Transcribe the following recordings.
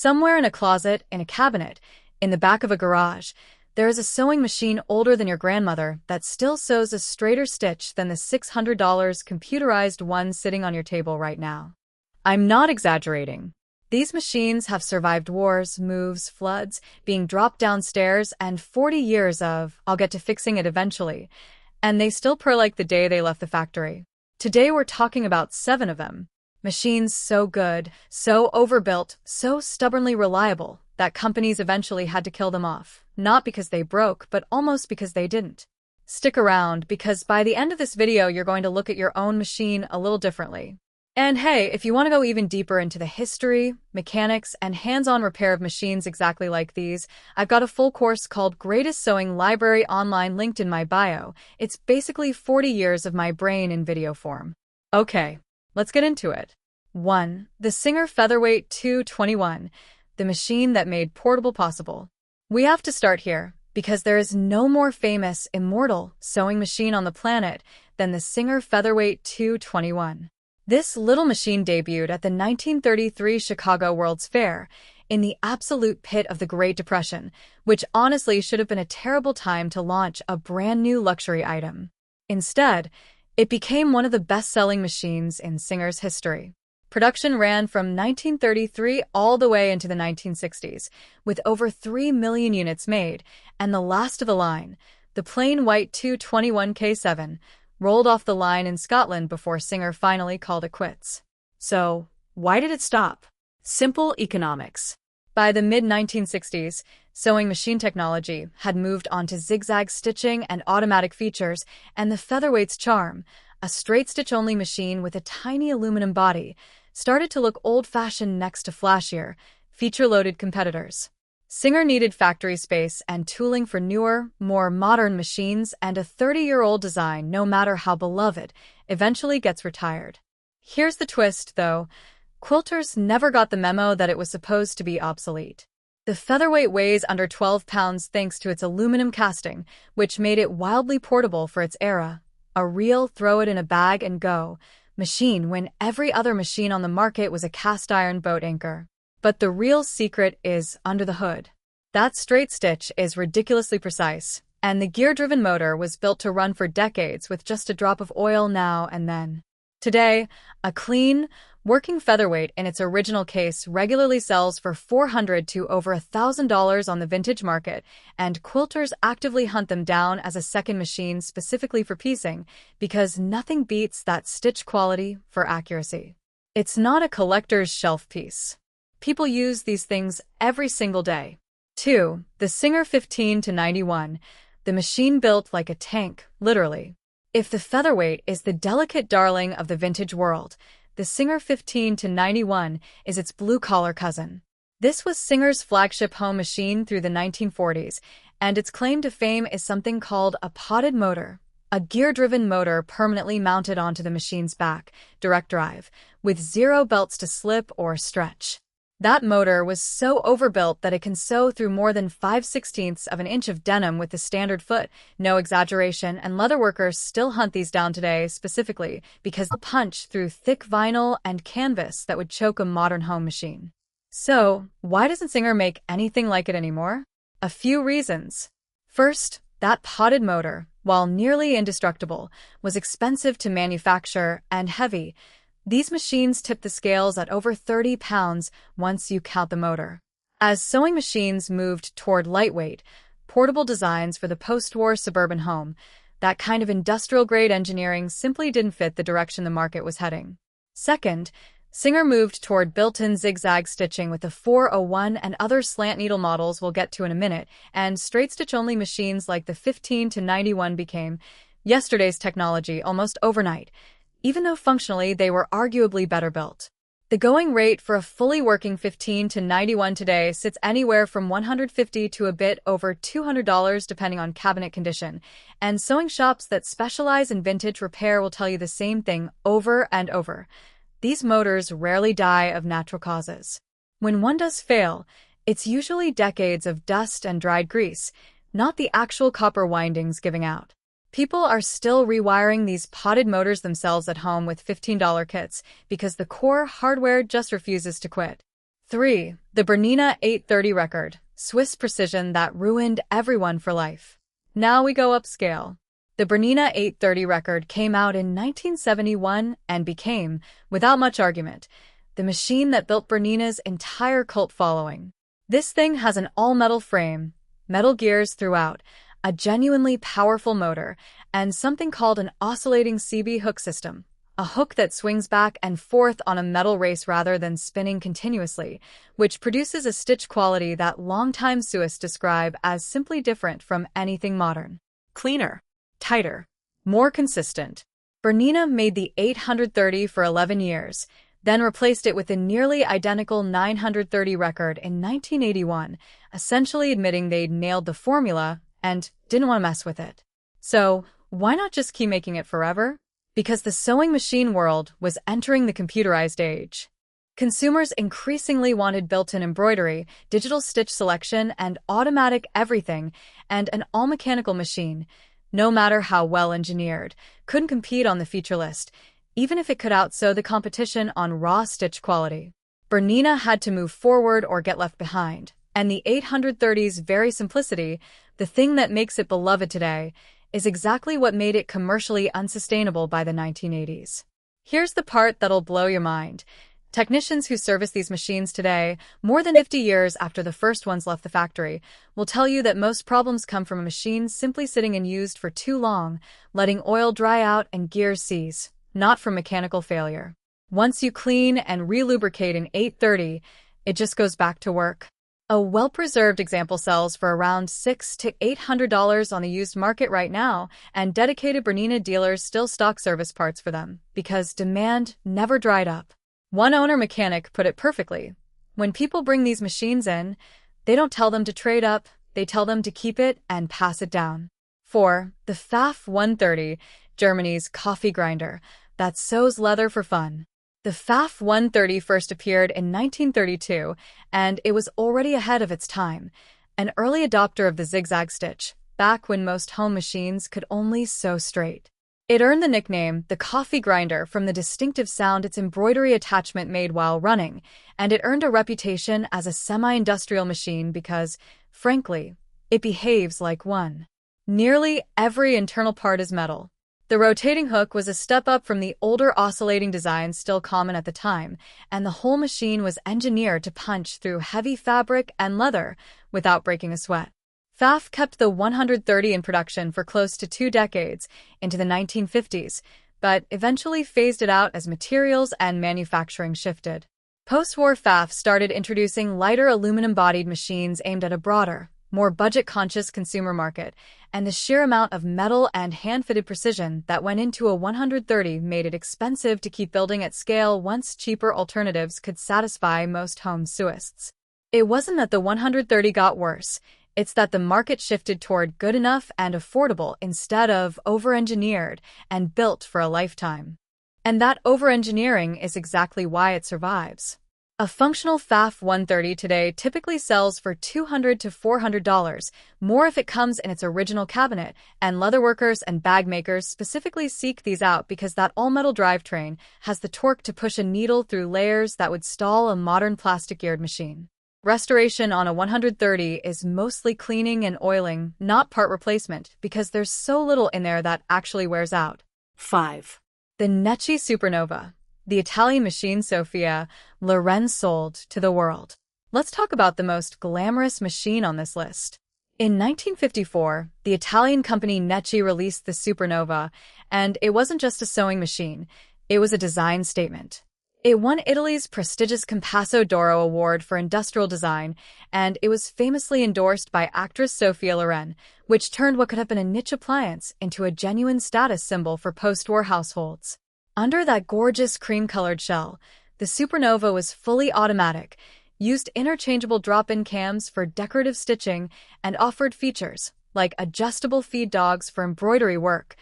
Somewhere in a closet, in a cabinet, in the back of a garage, there is a sewing machine older than your grandmother that still sews a straighter stitch than the $600 computerized one sitting on your table right now. I'm not exaggerating. These machines have survived wars, moves, floods, being dropped downstairs, and 40 years of, I'll get to fixing it eventually, and they still purr like the day they left the factory. Today we're talking about 7 of them. Machines so good, so overbuilt, so stubbornly reliable, that companies eventually had to kill them off. Not because they broke, but almost because they didn't. Stick around, because by the end of this video you're going to look at your own machine a little differently. And hey, if you want to go even deeper into the history, mechanics, and hands-on repair of machines exactly like these, I've got a full course called Greatest Sewing Library online linked in my bio. It's basically 40 years of my brain in video form. Okay, let's get into it. 1. The Singer Featherweight 221, the machine that made portable possible. We have to start here, because there is no more famous, immortal sewing machine on the planet than the Singer Featherweight 221. This little machine debuted at the 1933 Chicago World's Fair, in the absolute pit of the Great Depression, which honestly should have been a terrible time to launch a brand new luxury item. Instead, it became one of the best-selling machines in Singer's history. Production ran from 1933 all the way into the 1960s, with over 3 million units made, and the last of the line, the plain white 221K7, rolled off the line in Scotland before Singer finally called it quits. So, why did it stop? Simple economics. By the mid-1960s, sewing machine technology had moved on to zigzag stitching and automatic features, and the Featherweight's charm, a straight-stitch-only machine with a tiny aluminum body, started to look old-fashioned next to flashier, feature-loaded competitors. Singer needed factory space and tooling for newer, more modern machines, and a 30-year-old design, no matter how beloved, eventually gets retired. Here's the twist, though. Quilters never got the memo that it was supposed to be obsolete. The Featherweight weighs under 12 pounds thanks to its aluminum casting, which made it wildly portable for its era. A real throw-it-in-a-bag-and-go machine when every other machine on the market was a cast-iron boat anchor. But the real secret is under the hood. That straight stitch is ridiculously precise, and the gear-driven motor was built to run for decades with just a drop of oil now and then. Today, a clean, working Featherweight in its original case regularly sells for $400 to over $1,000 on the vintage market, and quilters actively hunt them down as a second machine specifically for piecing, because nothing beats that stitch quality for accuracy. It's not a collector's shelf piece. People use these things every single day. 2. The Singer 15-91, the machine built like a tank, literally. If the Featherweight is the delicate darling of the vintage world, the Singer 15-91 is its blue-collar cousin. This was Singer's flagship home machine through the 1940s, and its claim to fame is something called a potted motor, a gear-driven motor permanently mounted onto the machine's back, direct drive, with 0 belts to slip or stretch. That motor was so overbuilt that it can sew through more than 5/16 of an inch of denim with the standard foot, no exaggeration, and leatherworkers still hunt these down today specifically because they punch through thick vinyl and canvas that would choke a modern home machine. So, why doesn't Singer make anything like it anymore? A few reasons. First, that potted motor, while nearly indestructible, was expensive to manufacture and heavy. These machines tip the scales at over 30 pounds once you count the motor. As sewing machines moved toward lightweight, portable designs for the post-war suburban home, that kind of industrial-grade engineering simply didn't fit the direction the market was heading. Second, Singer moved toward built-in zigzag stitching with the 401 and other slant needle models we'll get to in a minute, and straight-stitch-only machines like the 15-91 became yesterday's technology almost overnight, even though functionally they were arguably better built. The going rate for a fully working 15-91 today sits anywhere from $150 to a bit over $200 depending on cabinet condition, and sewing shops that specialize in vintage repair will tell you the same thing over and over. These motors rarely die of natural causes. When one does fail, it's usually decades of dust and dried grease, not the actual copper windings giving out. People are still rewiring these potted motors themselves at home with $15 kits because the core hardware just refuses to quit. 3. The Bernina 830 record, Swiss precision that ruined everyone for life. Now we go upscale. The Bernina 830 record came out in 1971 and became, without much argument, the machine that built Bernina's entire cult following. This thing has an all-metal frame, metal gears throughout, a genuinely powerful motor, and something called an oscillating CB hook system, a hook that swings back and forth on a metal race rather than spinning continuously, which produces a stitch quality that longtime sewists describe as simply different from anything modern. Cleaner, tighter, more consistent. Bernina made the 830 for 11 years, then replaced it with the nearly identical 930 record in 1981, essentially admitting they'd nailed the formula and didn't want to mess with it. So, why not just keep making it forever? Because the sewing machine world was entering the computerized age. Consumers increasingly wanted built-in embroidery, digital stitch selection, and automatic everything, and an all-mechanical machine, no matter how well engineered, couldn't compete on the feature list, even if it could outsew the competition on raw stitch quality. Bernina had to move forward or get left behind, and the 830's very simplicity, the thing that makes it beloved today, is exactly what made it commercially unsustainable by the 1980s. Here's the part that'll blow your mind. Technicians who service these machines today, more than 50 years after the first ones left the factory, will tell you that most problems come from a machine simply sitting unused for too long, letting oil dry out and gears seize, not from mechanical failure. Once you clean and re-lubricate an 830, it just goes back to work. A well-preserved example sells for around $600 to $800 on the used market right now, and dedicated Bernina dealers still stock service parts for them, because demand never dried up. One owner mechanic put it perfectly. When people bring these machines in, they don't tell them to trade up, they tell them to keep it and pass it down. 4. The Pfaff 130, Germany's coffee grinder, that sews leather for fun. The Pfaff 130 first appeared in 1932, and it was already ahead of its time, an early adopter of the zigzag stitch, back when most home machines could only sew straight. It earned the nickname the coffee grinder from the distinctive sound its embroidery attachment made while running, and it earned a reputation as a semi-industrial machine because, frankly, it behaves like one. Nearly every internal part is metal. The rotating hook was a step up from the older oscillating designs still common at the time, and the whole machine was engineered to punch through heavy fabric and leather without breaking a sweat. Pfaff kept the 130 in production for close to 2 decades, into the 1950s, but eventually phased it out as materials and manufacturing shifted. Post-war Pfaff started introducing lighter aluminum-bodied machines aimed at a broader, more budget-conscious consumer market, and the sheer amount of metal and hand-fitted precision that went into a 130 made it expensive to keep building at scale once cheaper alternatives could satisfy most home sewists. It wasn't that the 130 got worse, it's that the market shifted toward good enough and affordable instead of over-engineered and built for a lifetime. And that over-engineering is exactly why it survives. A functional Pfaff 130 today typically sells for $200 to $400, more if it comes in its original cabinet, and leatherworkers and bag makers specifically seek these out because that all-metal drivetrain has the torque to push a needle through layers that would stall a modern plastic-geared machine. Restoration on a 130 is mostly cleaning and oiling, not part replacement, because there's so little in there that actually wears out. 5. The Necchi Supernova, the Italian machine Sofia Loren sold to the world. Let's talk about the most glamorous machine on this list. In 1954, the Italian company Necchi released the Supernova, and it wasn't just a sewing machine, it was a design statement. It won Italy's prestigious Compasso d'Oro Award for Industrial Design, and it was famously endorsed by actress Sophia Loren, which turned what could have been a niche appliance into a genuine status symbol for post-war households. Under that gorgeous cream-colored shell, the Supernova was fully automatic, used interchangeable drop-in cams for decorative stitching, and offered features, like adjustable feed dogs for embroidery work,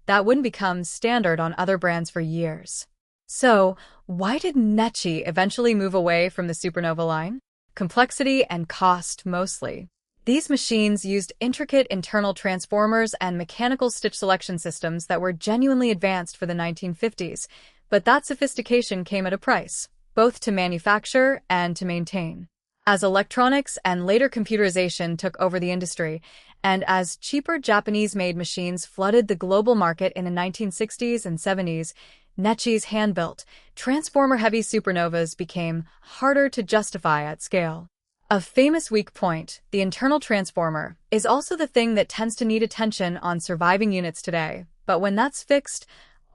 that wouldn't become standard on other brands for years. So, why did Necchi eventually move away from the Supernova line? Complexity and cost mostly. These machines used intricate internal transformers and mechanical stitch selection systems that were genuinely advanced for the 1950s, but that sophistication came at a price. both to manufacture and to maintain. As electronics and later computerization took over the industry, and as cheaper Japanese-made machines flooded the global market in the 1960s and 70s, Necchi's hand-built, transformer-heavy supernovas became harder to justify at scale. A famous weak point, the internal transformer, is also the thing that tends to need attention on surviving units today. But when that's fixed,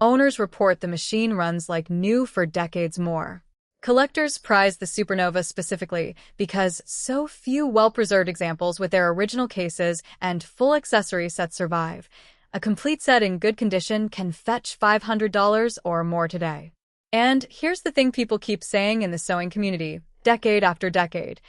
owners report the machine runs like new for decades more. Collectors prize the Supernova specifically because so few well-preserved examples with their original cases and full accessory sets survive. A complete set in good condition can fetch $500 or more today. And here's the thing people keep saying in the sewing community, decade after decade.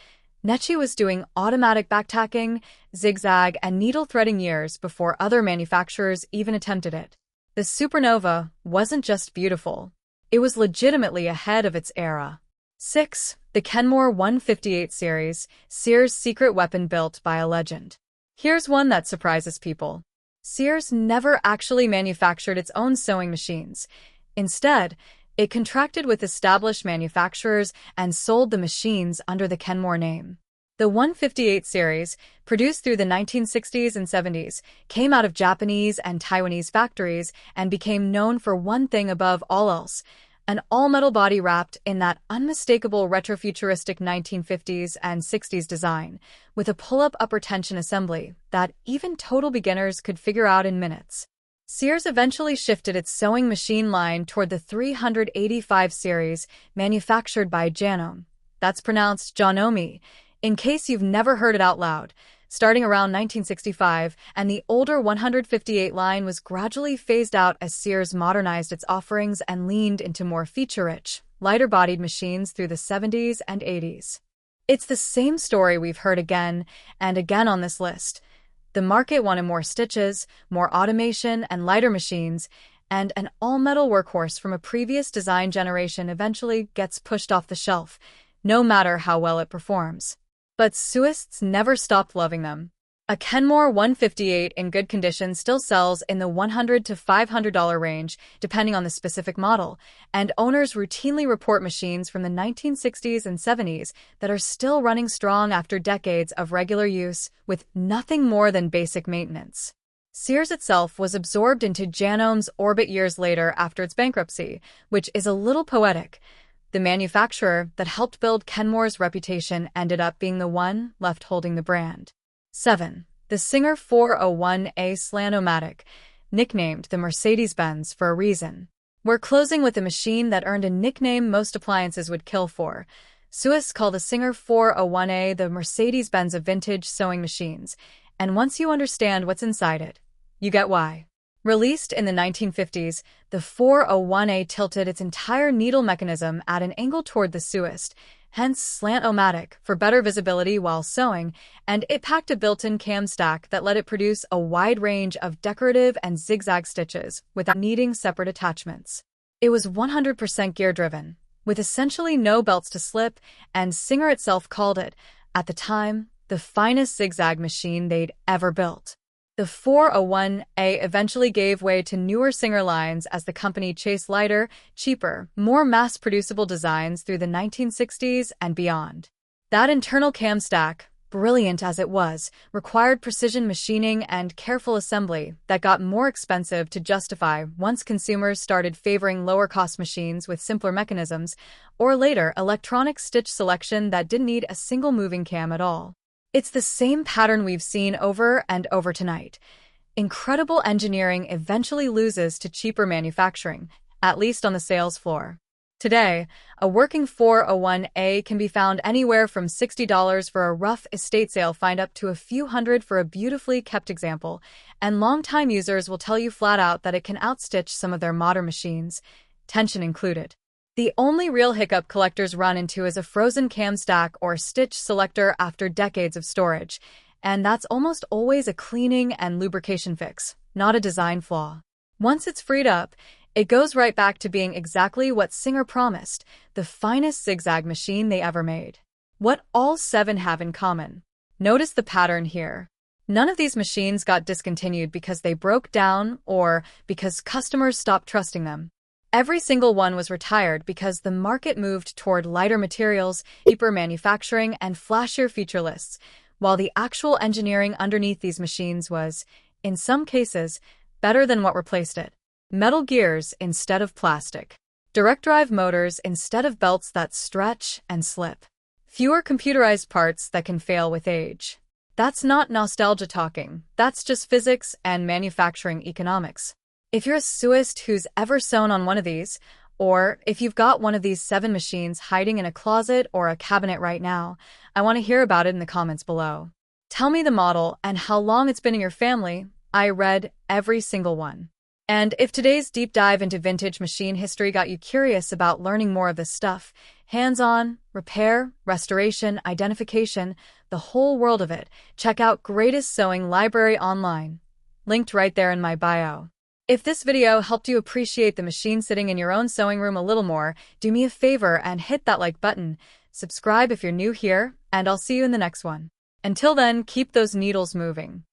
Necchi was doing automatic backtacking, zigzag, and needle threading years before other manufacturers even attempted it. The Supernova wasn't just beautiful. It was legitimately ahead of its era. 6. The Kenmore 158 series, Sears' secret weapon built by a legend. Here's one that surprises people. Sears never actually manufactured its own sewing machines. Instead, it contracted with established manufacturers and sold the machines under the Kenmore name. The 158 series, produced through the 1960s and 70s, came out of Japanese and Taiwanese factories and became known for one thing above all else: an all-metal body wrapped in that unmistakable retrofuturistic 1950s and 60s design, with a pull-up upper tension assembly that even total beginners could figure out in minutes. Sears eventually shifted its sewing machine line toward the 385 series, manufactured by Janome. That's pronounced Janome, in case you've never heard it out loud. Starting around 1965, and the older 158 line was gradually phased out as Sears modernized its offerings and leaned into more feature-rich, lighter-bodied machines through the 70s and 80s. It's the same story we've heard again and again on this list. The market wanted more stitches, more automation, and lighter machines, and an all-metal workhorse from a previous design generation eventually gets pushed off the shelf, no matter how well it performs. But sewists never stopped loving them. A Kenmore 158 in good condition still sells in the $100 to $500 range, depending on the specific model, and owners routinely report machines from the 1960s and 70s that are still running strong after decades of regular use, with nothing more than basic maintenance. Sears itself was absorbed into Janome's orbit years later after its bankruptcy, which is a little poetic. The manufacturer that helped build Kenmore's reputation ended up being the one left holding the brand. 7. The Singer 401A Slant-O-Matic, nicknamed the Mercedes-Benz for a reason. We're closing with a machine that earned a nickname most appliances would kill for. Sewists call the Singer 401A the Mercedes-Benz of vintage sewing machines, and once you understand what's inside it, you get why. Released in the 1950s, the 401A tilted its entire needle mechanism at an angle toward the Sewist, hence Slant-O-Matic, for better visibility while sewing, and it packed a built-in cam stack that let it produce a wide range of decorative and zigzag stitches without needing separate attachments. It was 100% gear-driven, with essentially no belts to slip, and Singer itself called it, at the time, the finest zigzag machine they'd ever built. The 401A eventually gave way to newer Singer lines as the company chased lighter, cheaper, more mass-producible designs through the 1960s and beyond. That internal cam stack, brilliant as it was, required precision machining and careful assembly that got more expensive to justify once consumers started favoring lower-cost machines with simpler mechanisms, or later electronic stitch selection that didn't need a single moving cam at all. It's the same pattern we've seen over and over tonight. Incredible engineering eventually loses to cheaper manufacturing, at least on the sales floor. Today, a working 401A can be found anywhere from $60 for a rough estate sale find up to a few hundred for a beautifully kept example, and longtime users will tell you flat out that it can outstitch some of their modern machines, tension included. The only real hiccup collectors run into is a frozen cam stack or stitch selector after decades of storage, and that's almost always a cleaning and lubrication fix, not a design flaw. Once it's freed up, it goes right back to being exactly what Singer promised, the finest zigzag machine they ever made. What all 7 have in common? Notice the pattern here. None of these machines got discontinued because they broke down or because customers stopped trusting them. Every single one was retired because the market moved toward lighter materials, cheaper manufacturing, and flashier feature lists, while the actual engineering underneath these machines was, in some cases, better than what replaced it. Metal gears instead of plastic. Direct drive motors instead of belts that stretch and slip. Fewer computerized parts that can fail with age. That's not nostalgia talking, that's just physics and manufacturing economics. If you're a sewist who's ever sewn on one of these, or if you've got one of these 7 machines hiding in a closet or a cabinet right now, I want to hear about it in the comments below. Tell me the model and how long it's been in your family. I read every single one. And if today's deep dive into vintage machine history got you curious about learning more of this stuff, hands-on, repair, restoration, identification, the whole world of it, check out Greatest Sewing Library online. Linked right there in my bio. If this video helped you appreciate the machine sitting in your own sewing room a little more, do me a favor and hit that like button, subscribe if you're new here, and I'll see you in the next one. Until then, keep those needles moving.